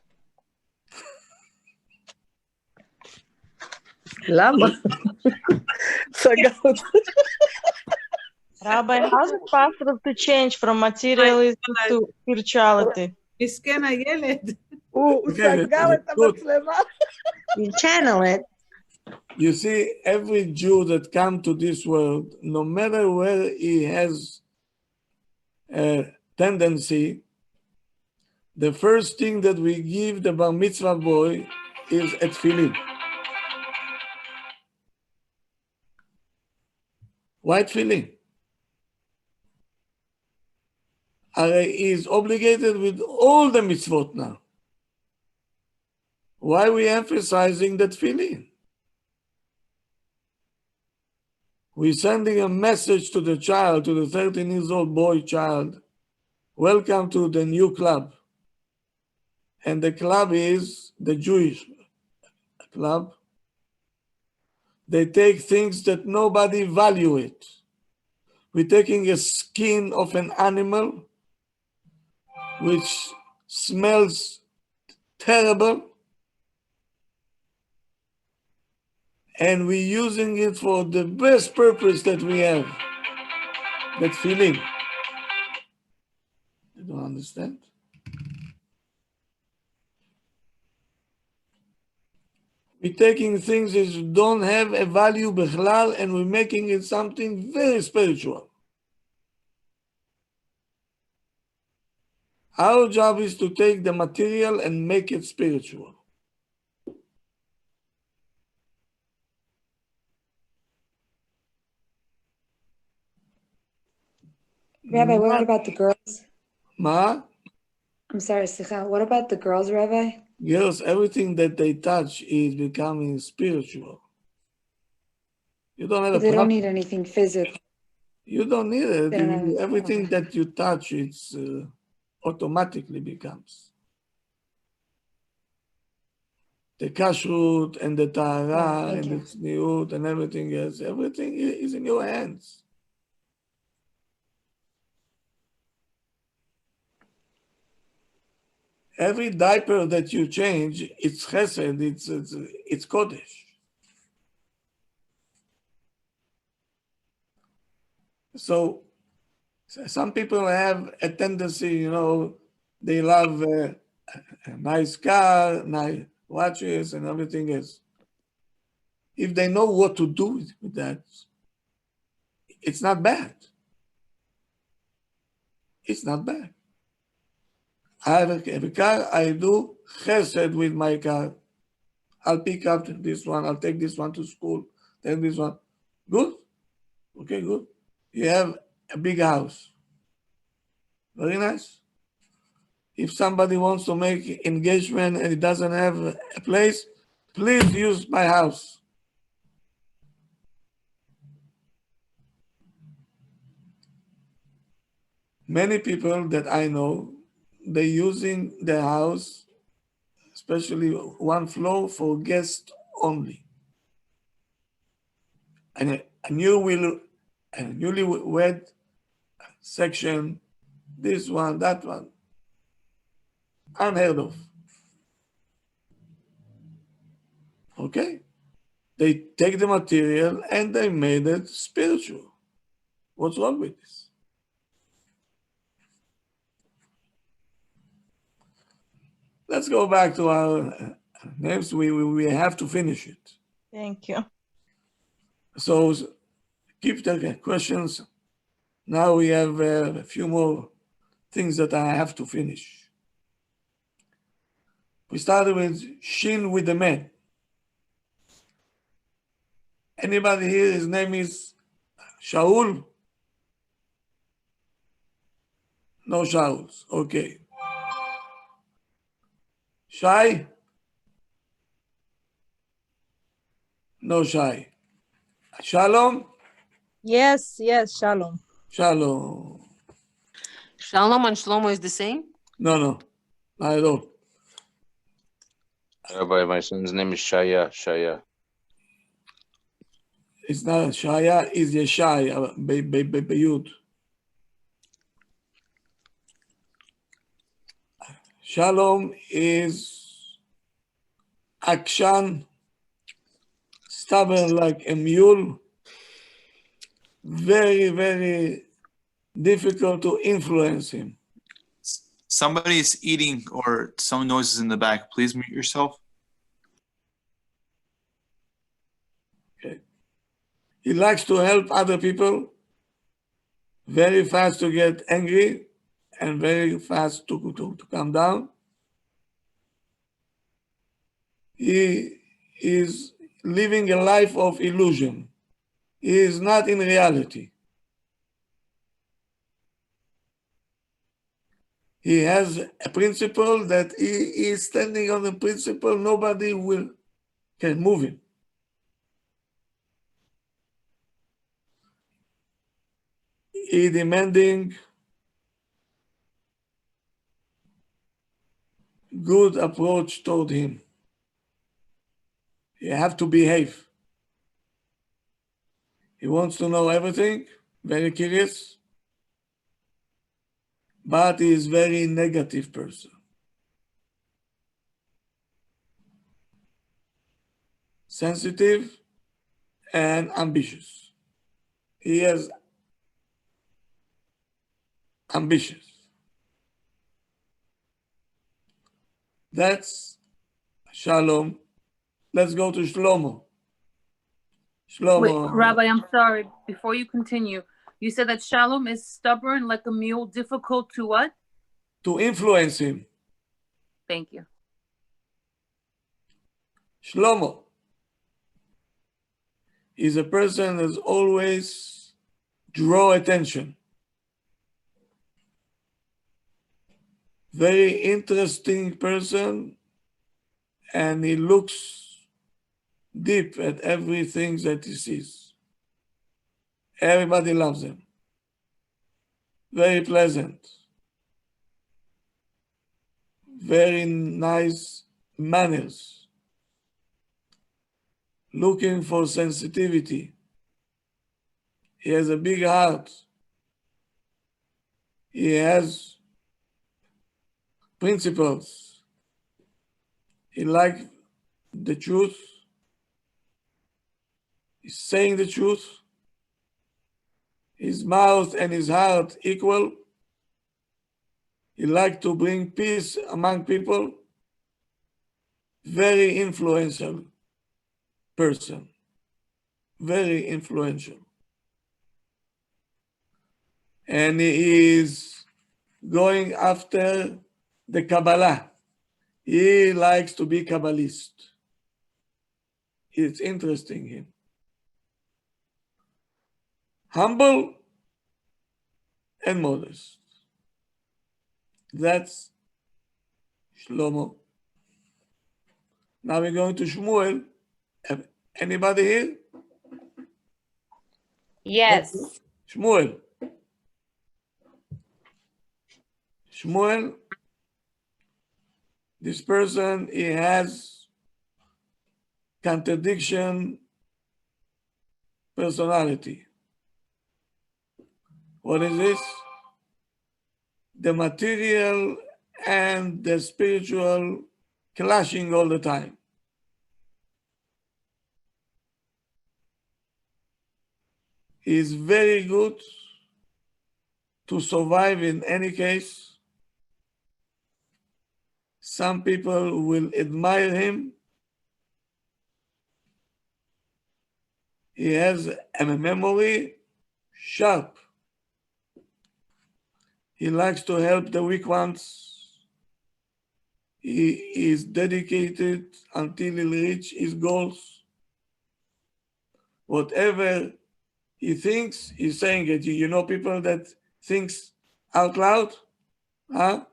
למה? סגר אותי. Rabbi, how is it possible to change from materialism to spirituality? מסכן הילד. הוא סגר את המצלמה. You channel it. You see, every Jew that comes to this world, no matter where he has a tendency, the first thing that we give the bar mitzvah boy is a tefillin. Why tefillin? He is obligated with all the mitzvot now. Why are we emphasizing the tefillin? We're sending a message to the child, to the 13 years old boy child, welcome to the new club. And the club is the Jewish club. They take things that nobody value it. We're taking a skin of an animal which smells terrible, and we're using it for the best purpose that we have, that feeling. You don't understand? We're taking things that don't have a value bichlal, and we're making it something very spiritual. Our job is to take the material and make it spiritual. Rabbi, what about the girls? Ma? I'm sorry, Sicha. What about the girls, Rabbi? Yes, everything that they touch is becoming spiritual. You don't have a They don't problem. need anything physical. You don't need it. They don't have- Everything that you touch, it's automatically becomes. The kashrut and the tahara and the tzniut and everything else, everything is in your hands. Every diaper that you change, it's chesed, it's kodesh. So some people have a tendency, they love a nice car, nice watches and everything else. If they know what to do with that, it's not bad. It's not bad. I have a car, I do chesed with my car. I'll pick up this one, I'll take this one to school, take this one. Good? Okay, good. You have a big house. Very nice. If somebody wants to make engagement and it doesn't have a place, please use my house. Many people that I know, they're using their house, especially one floor, for guests only. And a newlywed section, this one, that one, unheard of. Okay? They take the material and they made it spiritual. What's wrong with this? Let's go back to our names. We have to finish it. Thank you. So keep the questions. Now we have a few more things that I have to finish. We started with Shin with the man. Anybody here, his name is Shaul? No Shauls. Okay. Shai? No Shai. Shalom? Yes, Shalom. Shalom. Shalom and Shlomo is the same? No, not at all. Rabbi, my son's name is Shaya. It's not Shaya, it's Yeshai, Beyud. Shalom is action, stubborn like a mule, very, very difficult to influence him. Somebody's eating or some noises in the back. Please mute yourself. Okay. He likes to help other people, very fast to get angry and very fast to calm down. He is living a life of illusion. He is not in reality. He has a principle that he is standing on the principle, nobody can move him. He demanding good approach toward him. You have to behave. He wants to know everything, very curious, but he is very negative person. Sensitive and ambitious. He is ambitious. That's Shalom. Let's go to Shlomo. Wait, Shlomo, Rabbi, I'm sorry. Before you continue, you said that Shalom is stubborn like a mule, difficult to what? to influence him. Thank you. Shlomo is a person that always draw attention. Very interesting person, and he looks deep at everything that he sees. Everybody loves him. Very pleasant. Very nice manners. Looking for sensitivity. He has a big heart. He has principles. He likes the truth. He's saying the truth. His mouth and his heart equal. He likes to bring peace among people. Very influential person. Very influential. And he is going after the Kabbalah. He likes to be Kabbalist. It's interesting him. Humble and modest. That's Shlomo. Now we're going to Shmuel. Anybody here? Yes. Shmuel. Shmuel, this person, he has contradiction personality. What is this? The material and the spiritual clashing all the time. He is very good to survive in any case. Some people will admire him. He has a memory sharp. He likes to help the weak ones. He is dedicated until he reaches his goals. Whatever he thinks, he's saying it. You know people that thinks out loud? Huh?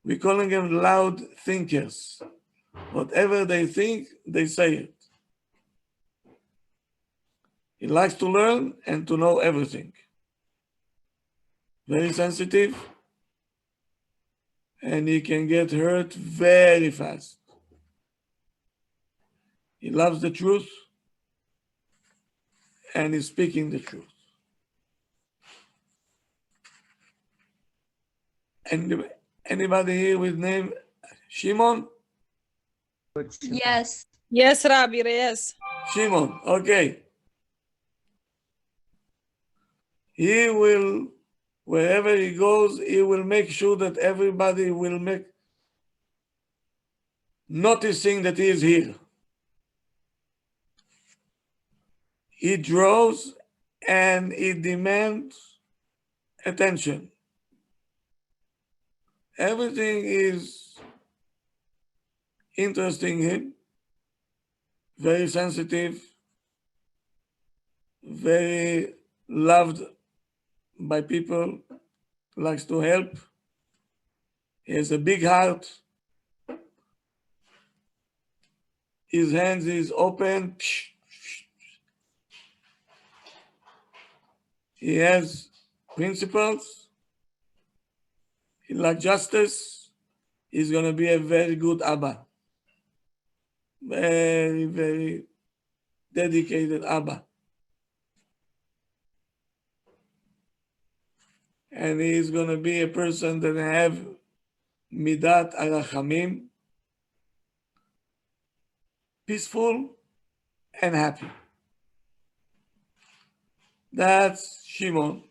We're calling them loud thinkers. Whatever they think, they say it. He likes to learn and to know everything. Very sensitive, and he can get hurt very fast. He loves the truth, and he's speaking the truth. Anybody here with name Shimon? Yes. Yes, Rabbi, yes. Shimon, okay. He will, wherever he goes, he will make sure that everybody will make noticing that he is here. He draws and he demands attention. Everything is interesting him, very sensitive, very loved by people, likes to help. He has a big heart. His hands is open. He has principles. He likes justice. He's going to be a very good Abba. Very, very dedicated Abba. And he's going to be a person that have midat arachamim, peaceful and happy. That's Shimon.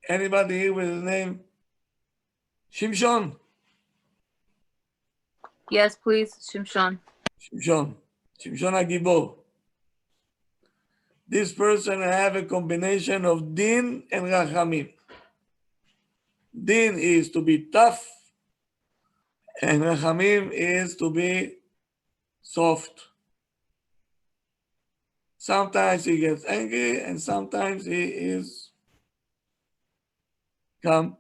Anybody here with the name Shimshon? Yes, please, Shimshon. Shimshon HaGibor. This person have a combination of din and rachamim. Din is to be tough, and rachamim is to be soft. Sometimes he gets angry, and sometimes he is calm.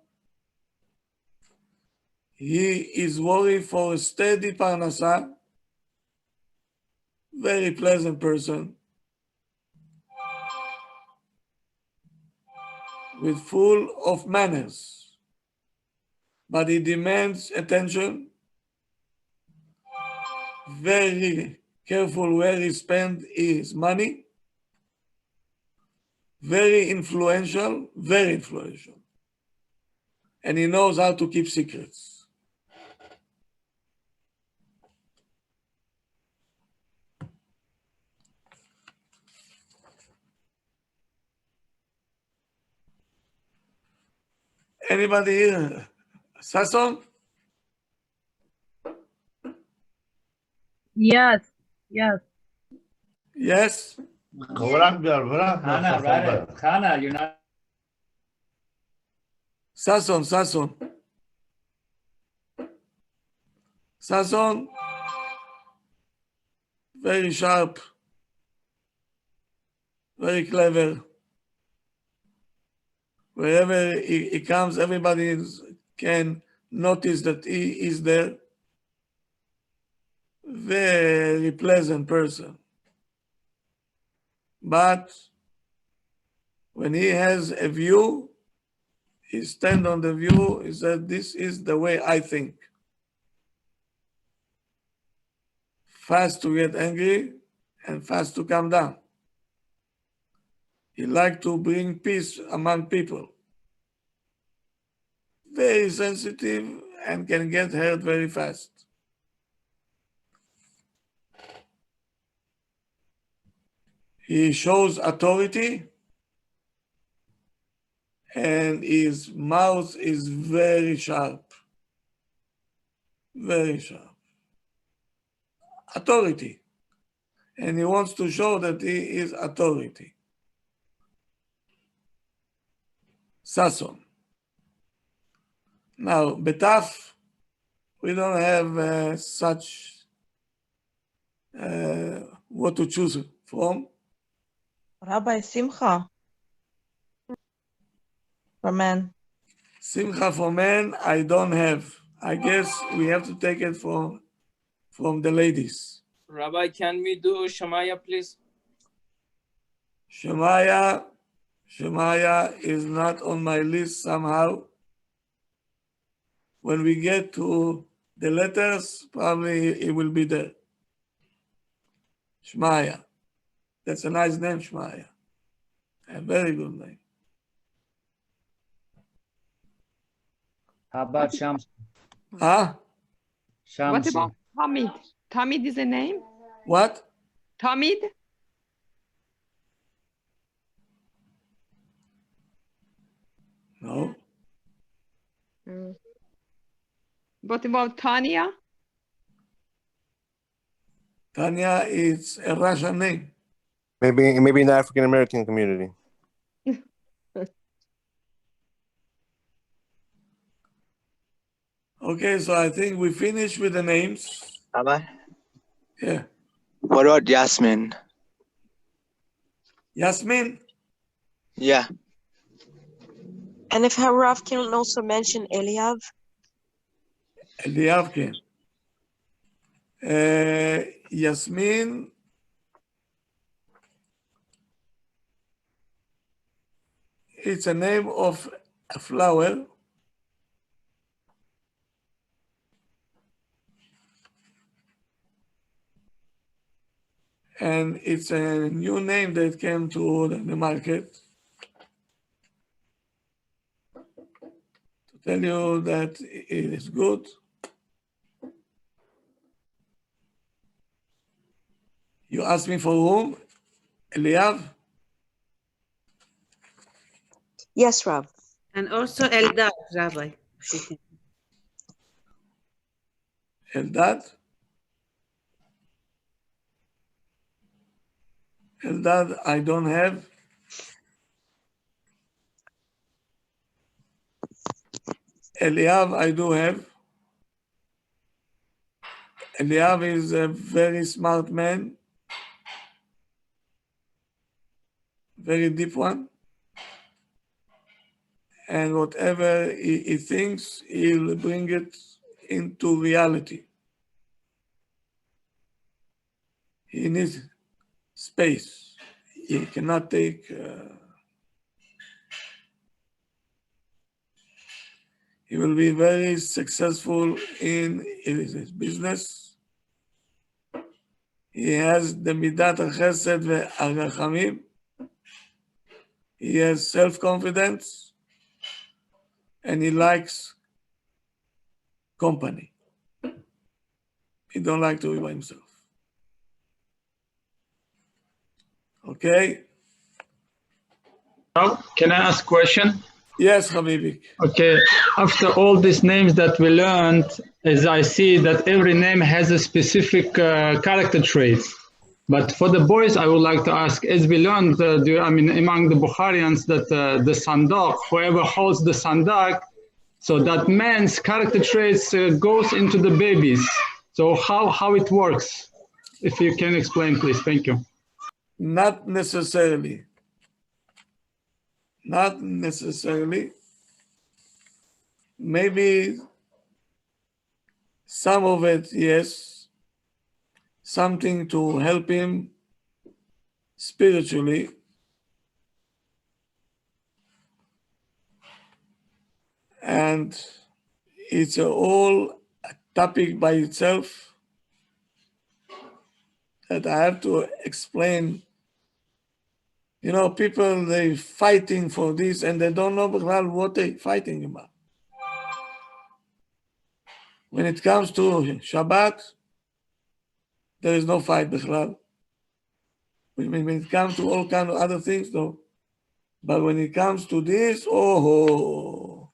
He is worried for a steady parnasa. Very pleasant person. With full of manners. But he demands attention. Very careful where he spends his money. Very influential. And he knows how to keep secrets. Anybody here? Sasson? Yes. Yes? Hannah, right? Hannah, you're not. Sasson. Very sharp. Very clever. Wherever he comes, everybody can notice that he is there. Very pleasant person. But when he has a view, he stands on the view, he said, this is the way I think. Fast to get angry and fast to calm down. He likes to bring peace among people. Very sensitive and can get hurt very fast. He shows authority and his mouth is very sharp. Very sharp. Authority. And he wants to show that he is authority. Sasson. Now, Betaf, we don't have such what to choose from. Rabbi Simcha. For men. Simcha for men, I don't have. I guess we have to take it from the ladies. Rabbi, can we do Shemaya, please? Shemaya is not on my list somehow. When we get to the letters, probably it will be there. Shemaya. That's a nice name, Shemaya. A very good name. How about Shams? Huh? What Shamsi. about Hamid? Hamid is a name? What? Hamid? No. What about Tanya? Tanya is a Russian name. Maybe in the African American community. Okay, so I think we finished with the names. Rabbi? Yeah. What about Yasmin? Yasmin? Yeah. And if Harav can also mention Eliav. Eliav can. Yasmin. It's a name of a flower. And it's a new name that came to the market. To tell you that it is good. You asked me for whom? Eliav? Yes, Rab. And also Eldad, Rabbi. She can. Eldad? Eldad, I don't have. Eliav, I do have. Eliav is a very smart man. Very deep one. And whatever he thinks, he'll bring it into reality. He needs space. He cannot take. He will be very successful in his business. He has the midat chesed ve'arachamim. He has self-confidence, and he likes company. He don't like to be by himself. Okay? Can I ask a question? Yes, Habibi. Okay, after all these names that we learned, as I see that every name has a specific character traits. But for the boys, I would like to ask, as we learned, among the Bukharians, that the sandak, whoever holds the sandak, so that man's character traits goes into the babies. So how it works? If you can explain, please. Thank you. Not necessarily. Not necessarily. Maybe some of it, yes. Something to help him spiritually. And it's all a topic by itself that I have to explain. You know, people, they fighting for this and they don't know what they're fighting about. When it comes to Shabbat, there is no fight, Bechlal. When it comes to all kinds of other things, no. But when it comes to this, oh,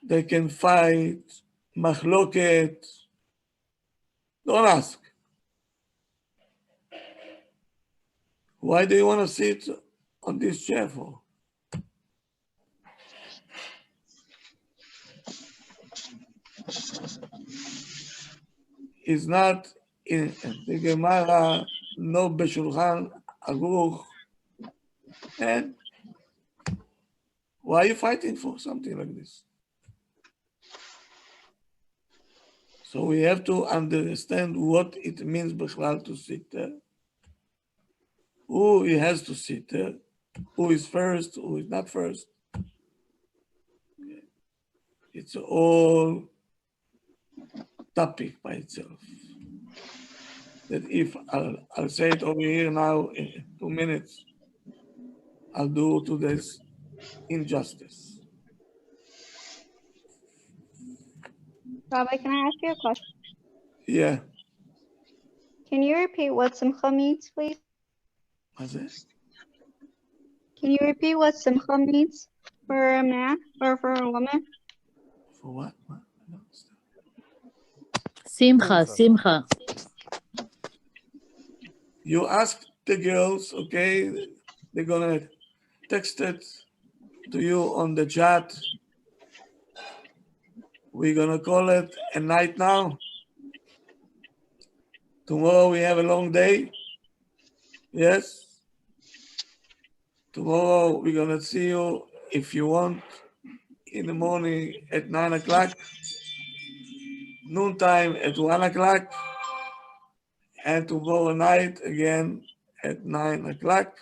they can fight, machloket. Don't ask. Why do you want to sit on this chair for? It's not in the Gemara, no Beshulchan Aruch. And why are you fighting for something like this? So we have to understand what it means Bechlal to sit there. Who he has to sit there, who is first, who is not first. It's all topic by itself. That if I'll say it over here now in 2 minutes, I'll do to this injustice. Rabbi, can I ask you a question? Yeah. Can you repeat what simcha means, please? What's it? Can you repeat what simcha means for a man or for a woman? For what? Simcha, simcha. You ask the girls, okay? They're gonna text it to you on the chat. We're gonna call it a night now. Tomorrow we have a long day. Yes. Tomorrow we're gonna see you if you want in the morning at 9 o'clock, noontime at 1 o'clock, and tomorrow night again at 9 o'clock.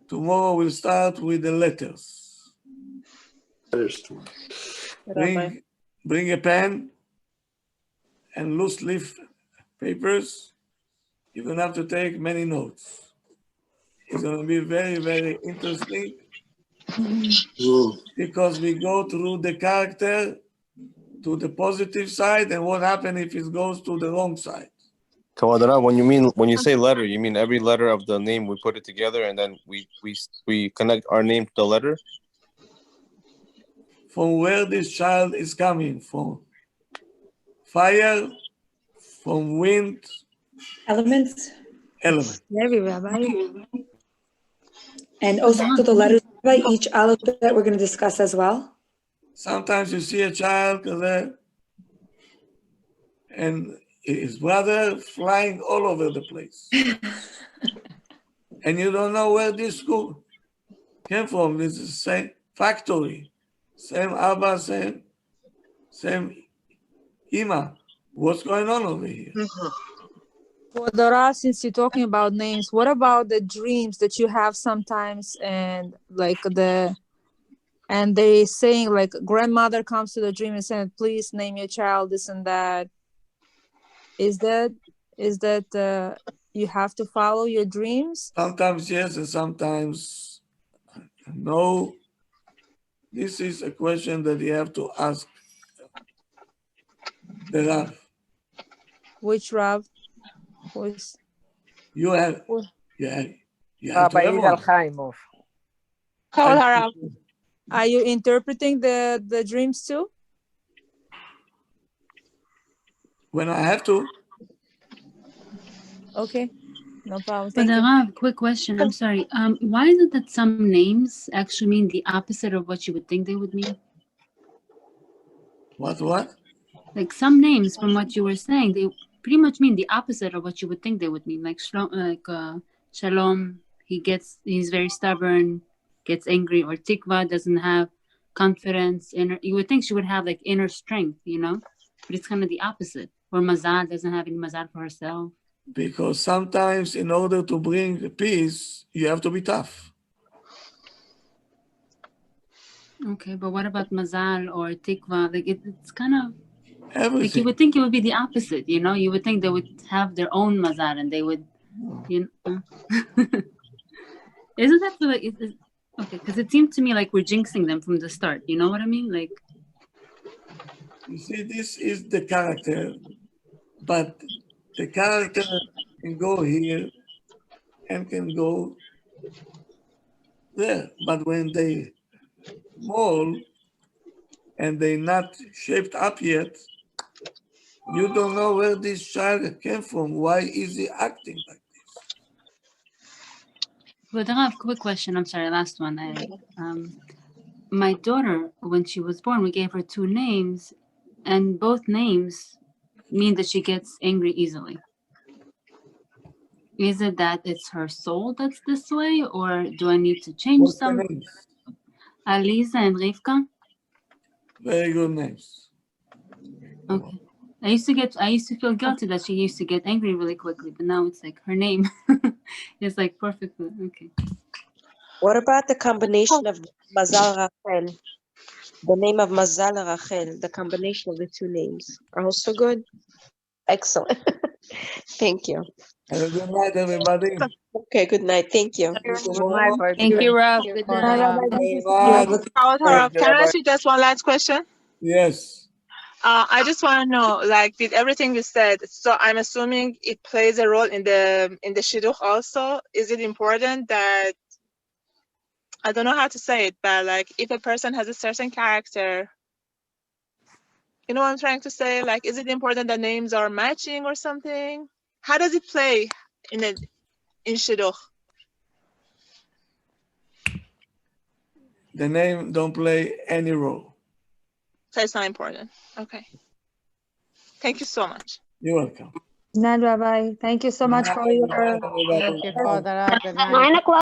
Tomorrow we'll start with the letters. Bring a pen and loose leaf papers. You're gonna have to take many notes. It's gonna be very, very interesting because we go through the character to the positive side and what happens if it goes to the wrong side. Kawadara, when you say letter, you mean every letter of the name, we put it together and then we connect our name to the letter? From where this child is coming from. Fire, from wind. Elements. Element. Maybe, Rabbi. And also the letters by each alphabet we're going to discuss as well. Sometimes you see a child and his brother flying all over the place. And you don't know where this school came from. This is the same factory, same Abba, same Ima. What's going on over here? Well, Dora, since you're talking about names, what about the dreams that you have sometimes and and they saying like grandmother comes to the dream and saying, please name your child this and that. Is that you have to follow your dreams? Sometimes yes and sometimes no. This is a question that you have to ask the Rav. Which Rav? You have to Rabbi have one. Haimoff. Are you interpreting the dreams too? When I have to. Okay, no problem. But Thank you. Rav, quick question. I'm sorry. Why is it that some names actually mean the opposite of what you would think they would mean? What? Like some names, from what you were saying, they pretty much mean the opposite of what you would think they would mean. Like Shalom, he's very stubborn, gets angry, or Tikva doesn't have confidence. You would think she would have like inner strength, but it's kind of the opposite. Or Mazal doesn't have any Mazal for herself. Because sometimes in order to bring peace, you have to be tough. Okay, but what about Mazal or Tikva? Like it's kind of everything. Like you would think it would be the opposite, You would think they would have their own Mazal and they would, Isn't that like okay? Because it seemed to me like we're jinxing them from the start. You know what I mean? Like, you see, this is the character, but the character can go here and can go there. But when they mold and they're not shaped up yet, you don't know where this child came from. Why is he acting like this? but I have a quick question. I'm sorry, last one. My daughter, when she was born, we gave her two names, and both names mean that she gets angry easily. Is it that it's her soul that's this way, or do I need to change What's some? the names? Aliza and Rivka. Very good names. Okay. I used to feel guilty that she used to get angry really quickly, but now it's like her name is like perfectly okay. What about the combination of Mazal Rachel? The name of Mazal Rachel, the combination of the two names are also good. Excellent. Thank you. Have a good night, everybody. Okay, good night. Thank you. Thank you, Rob. Good night. Can I ask you just one last question? Yes. I just want to know, like, with everything you said, so I'm assuming it plays a role in the shidduch also. Is it important that, I don't know how to say it, but like if a person has a certain character, you know what I'm trying to say? Like, is it important that names are matching or something? How does it play in shidduch? The name don't play any role. So it's not important. Okay. Thank you so much. You're welcome. Good night, Rabbi. Thank you so much for your. Thank you, Father. Good night. 9 o'clock.